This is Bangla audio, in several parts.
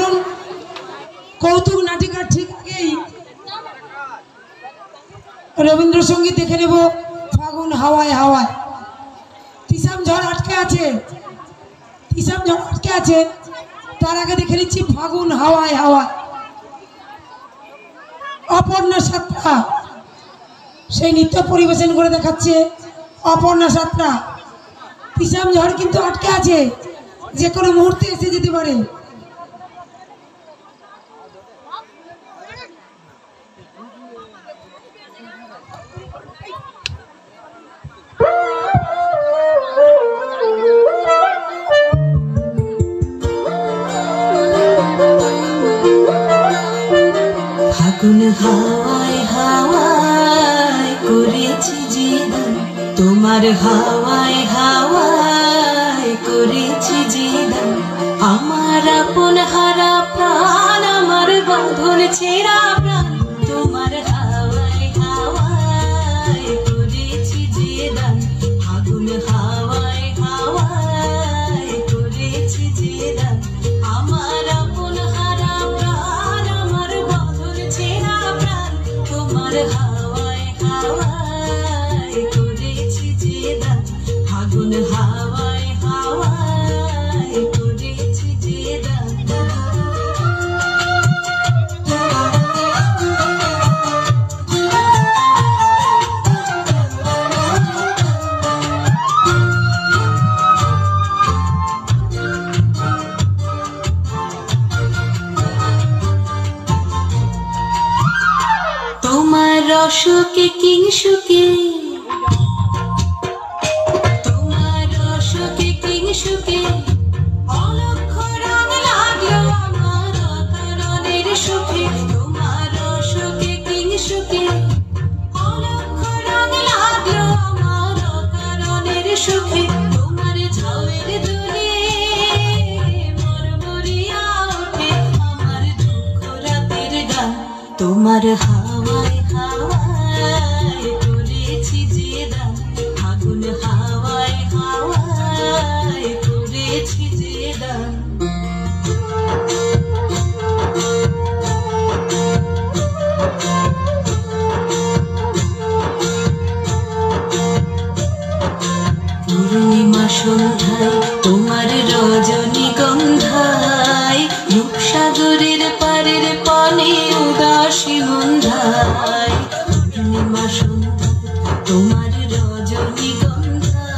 চলুন কৌতুক নাটিকার ঠিক আগেই রবীন্দ্রসঙ্গীত দেখে নেব। ফাগুন হাওয়ায় হাওয়ায় তিসাম ঝড় আটকে আছে, তিসাম ঝড় আটকে আছে। তার আগে দেখে নিচ্ছি ফাগুন হাওয়ায় হাওয়ায়। অপর্ণা সাতরা সেই নৃত্য পরিবেশন করে দেখাচ্ছে অপর্ণা সাতরা। তিসাম ঝড় কিন্তু আটকে আছে, যে কোনো মুহূর্তে এসে যেতে পারে। ফাগুন হাওয়ায় হাওয়ায় করেছি জীবন, তোমার হাওয়ায় হাওয়ায় করেছি জীবন। আমার আপন হারা প্রাণ, আমার বাঁধন ছেঁড়া প্রাণ, তোমার হাওয়ায় হাওয়ায় করেছি জীবন। ফাগুন হাওয়ায় হাওয়ায় করেছি জীবন। আমার আপন হারা প্রাণ, আমার বাঁধন ছেঁড়া প্রাণ, তোমার হাওয়ায় হাওয়ায় করেছি জীবন। ফাগুন হাওয়ায় হাওয়ায় করেছি জীবন। তোমার রসকে কিংসুকে, তোমার রসকে কিংসুকে অলক্ষ রং লাগলো আমার অকারণের সুখে। তোমার রসকে কিংসুকে অলক্ষ রং লাগলো আমার অকারণের সুখে। তোমার ঝাউয়ের দোলে মরমরিয়া ওঠে আমার দুঃখ রাতের গান। তোমার হাওয়ায় হাওয়ায় করেছি জীবন। ফাগুন হাওয়ায় হাওয়ায় করেছি জীবন। পূর্ণিমা সন্ধ্যায় তোমার রজনীগন্ধায়, রূপসাগরের পারের পানে উদাসী মন্ধায়। পূর্ণিমা সন্ধ্যায় তোমার রজনীগন্ধায়,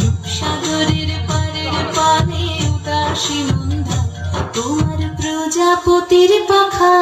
রূপসাগরের পারের পানে উদাসী মন্ধায়। তোমার প্রজাপতির পাখা